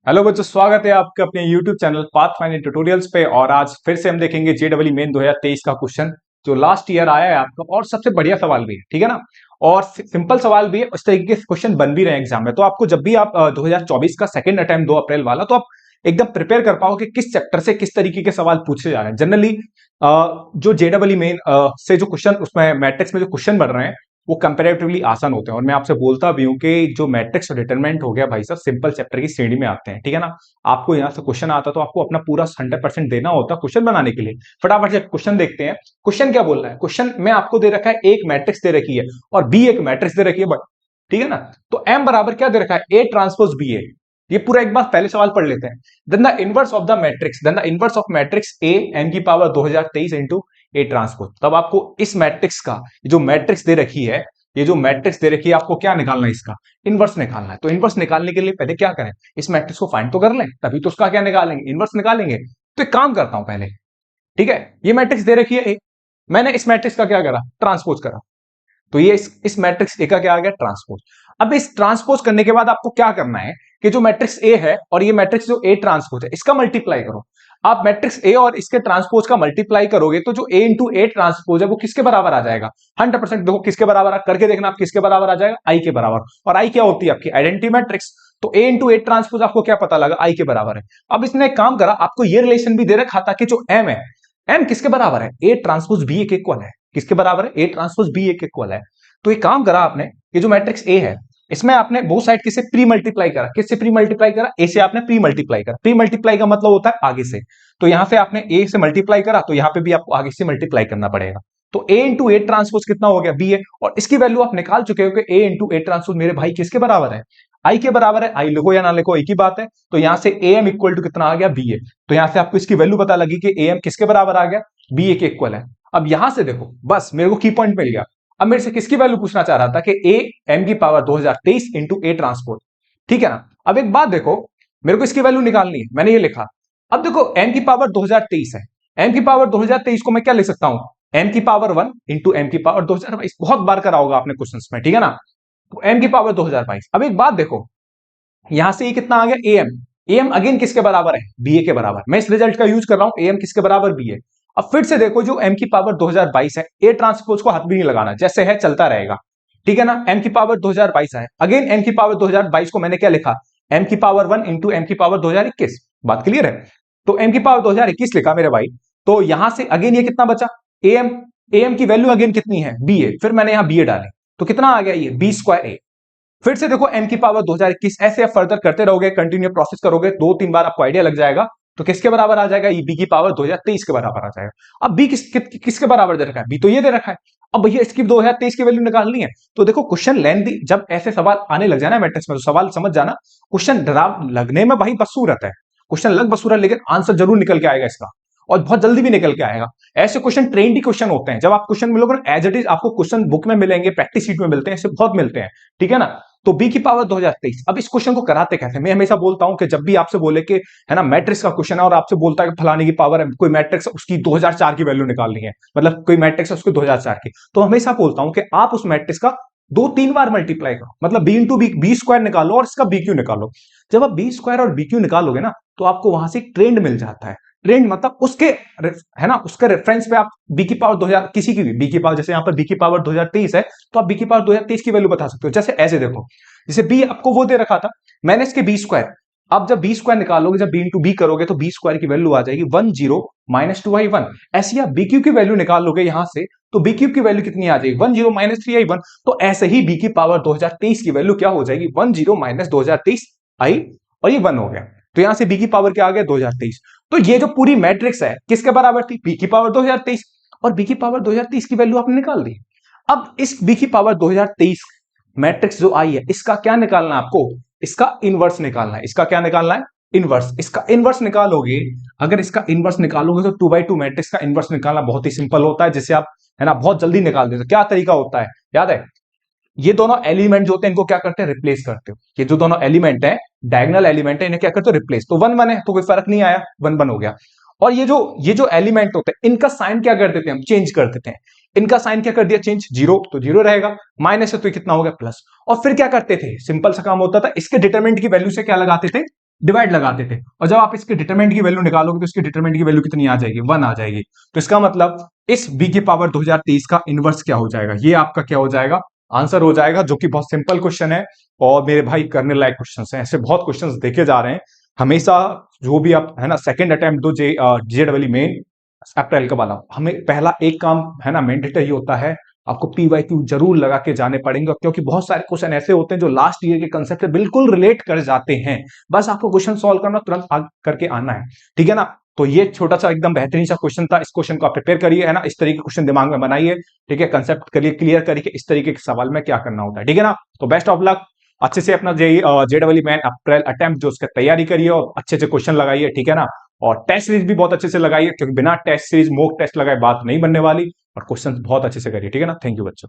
Hello बच्चों, स्वागत है आपके अपने YouTube channel path finder tutorials पे। और आज फिर से हम देखेंगे जेडब्ल्यू मेन 2023 का क्वेश्चन जो लास्ट ईयर आया है आपका, और सबसे बढ़िया सवाल भी है, ठीक है ना। और सिंपल सवाल भी है, उस तरीके के क्वेश्चन बन भी रहे हैं एग्जाम में। तो आपको जब भी आप 2024 का सेकंड अटेम्प्ट 2 अप्रैल वाला, तो आप एकदम प्रिपेयर कर पाओ कि किस चैप्टर से किस तरीके के सवाल पूछे जा रहे हैं। जनरली जो जेडब्ल्यू मेन से जो क्वेश्चन उसमें मैट्रिक्स में जो क्वेश्चन बन रहे हैं वो कंपैरेटिवली आसान होते हैं। और मैं आपसे बोलता भी हूं कि जो मैट्रिक्स और डिटरमिनेंट हो गया भाई साहब, सिंपल चैप्टर की श्रेणी में आते हैं, ठीक है ना। आपको यहां से क्वेश्चन आता तो आपको अपना पूरा 100% देना होता क्वेश्चन बनाने के लिए। फटाफट से क्वेश्चन देखते हैं। क्वेश्चन क्या बोल रहा है? क्वेश्चन में आपको दे रखा है एक मैट्रिक्स दे रखी है और बी एक मैट्रिक्स दे रखी है, ठीक है ना। तो एम बराबर क्या दे रखा है? ए ट्रांसपोज बी है। ये पूरा एक बार पहले सवाल पढ़ लेते हैं। Then the inverse of the matrix, then the inverse of matrix A N की पावर 2023 इंटू ए ट्रांसपोज। तब आपको इस मैट्रिक्स का जो मैट्रिक्स दे रखी है, ये जो मैट्रिक्स दे रखी है, आपको क्या निकालना है? इसका इनवर्स निकालना है। तो इनवर्स निकालने के लिए पहले क्या करें? इस मैट्रिक्स को फाइंड तो कर लें, तभी तो उसका क्या निकालेंगे? इनवर्स निकालेंगे। तो एक काम करता हूं पहले, ठीक है। ये मैट्रिक्स दे रखी है ए, मैंने इस मैट्रिक्स का क्या करा? ट्रांसपोज करा। तो ये इस मैट्रिक्स ए का क्या आ गया? ट्रांसपोज। अब इस ट्रांसपोज करने के बाद आपको क्या करना है कि जो मैट्रिक्स ए है और ये मैट्रिक्स जो ए ट्रांसपोज है, इसका मल्टीप्लाई करो। आप मैट्रिक्स ए और इसके ट्रांसपोज का मल्टीप्लाई करोगे तो जो ए इंटू ए ट्रांसपोज है वो किसके बराबर आ जाएगा? 100%। देखो किसके बराबर करके देखना आप, किसके बराबर आ जाएगा? आई के बराबर। और आई क्या होती है? आपकी आइडेंटिटी मैट्रिक्स। तो ए इंटू ए ट्रांसपोज आपको क्या पता लगा? आई के बराबर है। अब इसने एक काम करा, आपको ये रिलेशन भी दे रखा था कि जो एम है, एम किसके बराबर है? ए ट्रांसपोज बी एक इक्वल है। किसके बराबर है? ए ट्रांसपोज बी एक इक्वल है। तो एक काम करा आपने, ये जो मैट्रिक्स ए है इसमें आपने बोथ साइड किससे प्री मल्टीप्लाई करा? किससे प्री मल्टीप्लाई करा? ए से आपने प्री मल्टीप्लाई करा। प्री मल्टीप्लाई का मतलब होता है आगे से। तो यहां से आपने ए से मल्टीप्लाई करा, तो यहां पे भी आपको आगे से मल्टीप्लाई करना पड़ेगा। तो ए इंटू ए ट्रांसपोज कितना हो गया? बी है। और इसकी वैल्यू आप निकाल चुके हो कि ए इंटू ए ट्रांसपोज मेरे भाई किसके बराबर है? आई के बराबर है। आई लिखो या ना लिखो एक ही बात है। तो यहां से ए एम इक्वल टू कितना आ गया? बी है। तो यहां से आपको इसकी वैल्यू पता लगी कि ए एम किसके बराबर आ गया? बी ए के इक्वल है। अब यहां से देखो, बस मेरे को की पॉइंट मिल गया। अब मेरे से किसकी वैल्यू पूछना चाह रहा था कि ए एम की पावर 2023 इंटू ए ट्रांसपोर्ट, ठीक है ना। अब एक बात देखो, मेरे को इसकी वैल्यू निकालनी है, मैंने ये लिखा। अब देखो एम की पावर 2023 है। एम की पावर 2023 को मैं क्या लिख सकता हूं? एम की पावर 1 इंटू एम की पावर 2022। बहुत बार करा होगा आपने क्वेश्चन में, ठीक है ना। तो एम की पावर 2022। अब एक बात देखो, यहां से ये कितना आ गया? एम। एम अगेन किसके बराबर है? बी ए के बराबर। मैं इस रिजल्ट का यूज कर रहा हूं, एम किसके बराबर? बी ए। अब फिर से देखो, जो एम की पावर 2022 है, ए ट्रांसपोज को हाथ भी नहीं लगाना, जैसे है चलता रहेगा, ठीक है ना। एम की पावर 2022 है, अगेन एम की पावर 2022 को मैंने क्या लिखा? एम की पावर 1 इंटू एम की पावर 2021। बात क्लियर है? तो एम की पावर 2021 लिखा मेरे भाई। तो यहां से अगेन ये कितना बचा? एम। एम की वैल्यू अगेन कितनी है? बी ए। फिर मैंने यहां बी ए डाले, तो कितना आ गया? ये बी स्क्वायर ए। फिर से देखो एम की पावर 2021। ऐसे आप फर्दर करते रहोगे, कंटिन्यू प्रोसेस करोगे, 2-3 बार आपको आइडिया लग जाएगा। तो किसके बराबर आ जाएगा? ये बी की पावर 2023 के बराबर आ जाएगा। अब बी किसके बराबर दे रखा है? बी तो ये दे रखा है। अब भैया इसकी 2023 की वैल्यू निकालनी है। तो देखो क्वेश्चन लेंथी, जब ऐसे सवाल आने लग जाना मैट्रिक्स में, तो सवाल समझ जाना, क्वेश्चन डराव लगने में भाई बदसूरत है। क्वेश्चन लग बदसूरत, लेकिन आंसर जरूर निकल के आएगा इसका, और बहुत जल्दी भी निकल के आएगा। ऐसे क्वेश्चन ट्रेंडी क्वेश्चन होते हैं। जब आप क्वेश्चन मिलोगे एज इट इज, आपको क्वेश्चन बुक में मिलेंगे, प्रैक्टिस शीट में मिलते हैं, ऐसे बहुत मिलते हैं, ठीक है ना। तो बी की पावर 2023। अब इस क्वेश्चन को कराते कैसे? मैं हमेशा बोलता हूं कि जब भी आपसे बोले कि है ना मैट्रिक्स का क्वेश्चन है और आपसे बोलता है कि फलाने की पावर है, कोई मैट्रिक्स उसकी 2004 की वैल्यू निकालनी है, मतलब कोई मैट्रिक्स है उसकी 2004 की, तो हमेशा बोलता हूं कि आप उस मैट्रिक्स का 2-3 बार मल्टीप्लाई करो, मतलब B into B, B square निकालो और इसका बी क्यू निकालो। जब आप बी स्क्वायर और बी क्यू निकालोगे ना, तो आपको वहां से एक ट्रेंड मिल जाता है। ट्रेंड मतलब उसके है ना, उसके रेफरेंस पे आप बी की पावर 2000 किसी की भी बी की पावर, जैसे यहां पर बी की पावर 2023 है, तो आप बी की पावर 2023 की वैल्यू बता सकते हो। जैसे ऐसे देखो, जैसे बी आपको वो दे रखा था, मैंने इसके बी स्क्वायर। अब जब बी स्क्वायर निकालोगे, जब बी इंटू बी करोगे, तो बी स्क्वायर की वैल्यू आ जाएगी 10 माइनस 2i1। ऐसी आप बी क्यू की वैल्यू निकाल लोगे यहां से, तो बी क्यूब की वैल्यू कितनी आ जाएगी? 10 माइनस 3i1। तो ऐसे ही बी की पावर 2023 की वैल्यू क्या हो जाएगी? 10 माइनस 2023 आई, और ये 1 हो गया। तो यहां से बी की पावर क्या आ गया? 2023। तो ये जो पूरी मैट्रिक्स है किसके बराबर थी? बी की पावर 2023। और बी की पावर 2023 की वैल्यू आपने निकाल दी। अब इस बी की पावर 2023 मैट्रिक्स जो आई है, इसका क्या निकालना है आपको? इसका इनवर्स निकालना है। इसका क्या निकालना है? इनवर्स। इसका इनवर्स निकालोगे, अगर इसका इनवर्स निकालोगे तो 2/2 मैट्रिक्स का इनवर्स निकालना बहुत ही सिंपल होता है, जिससे आप है ना बहुत जल्दी निकाल देते हो। क्या तरीका होता है याद है? ये दोनों एलिमेंट जो होते हैं इनको क्या करते हैं? रिप्लेस करते हो। ये जो दोनों एलिमेंट है, डायगोनल एलिमेंट है, इन्हें क्या करते हो? रिप्लेस। तो 1 1 है तो कोई फर्क नहीं आया, 1 1 हो गया। और ये जो एलिमेंट होते हैं, इनका साइन क्या कर देते हैं? हम चेंज कर देते हैं। इनका साइन क्या कर दिया? चेंज। 0 तो 0 रहेगा, माइनस है तो कितना हो गया? प्लस। और फिर क्या करते थे? सिंपल सा काम होता था, इसके डिटरमिनेंट की वैल्यू से क्या लगाते थे? डिवाइड लगाते थे, और जब आप इसके डिटरमिनेंट की वैल्यू निकालोगे तो इसकी डिटरमिनेंट की वैल्यू कितनी आ जाएगी, 1 आ जाएगी। तो इसका मतलब इस b की पावर 2023 का इनवर्स क्या हो जाएगा, ये आपका क्या हो जाएगा, आंसर हो जाएगा, जो कि बहुत सिंपल क्वेश्चन है और मेरे भाई करने लायक क्वेश्चन है। ऐसे बहुत क्वेश्चन देखे जा रहे हैं हमेशा। जो भी आप है ना सेकंड अटेम्प्ट दो जेडब्ल्यू मेन अप्रैल का वाला, हमें पहला एक काम है ना मैंडेटरी होता है, आपको पीवाईक्यू जरूर लगा के जाने पड़ेंगे, क्योंकि बहुत सारे क्वेश्चन ऐसे होते हैं जो लास्ट ईयर के कंसेप्ट से बिल्कुल रिलेट कर जाते हैं। बस आपको क्वेश्चन सॉल्व करना, तुरंत करके आना है, ठीक है ना। तो ये छोटा सा एकदम बेहतरीन सा क्वेश्चन था, इस क्वेश्चन को आप प्रिपेयर करिए, है ना, इस तरीके के क्वेश्चन दिमाग में बनाइए, ठीक है, कंसेप्ट करिए, क्लियर करिए इस तरीके के सवाल में क्या करना होता है, ठीक है ना। तो बेस्ट ऑफ लक, अच्छे से अपना जेडब्ल्यू मैन अप्रैल अटेम्प्ट जो उसका तैयारी करिए और अच्छे से क्वेश्चन लगाइए, ठीक है ना। और टेस्ट सीरीज भी बहुत अच्छे से लगाइए, क्योंकि बिना टेस्ट सीरीज मॉक टेस्ट लगाए बात नहीं बनने वाली, और क्वेश्चन बहुत अच्छे से करिए, ठीक है ना। थैंक यू बच्चों।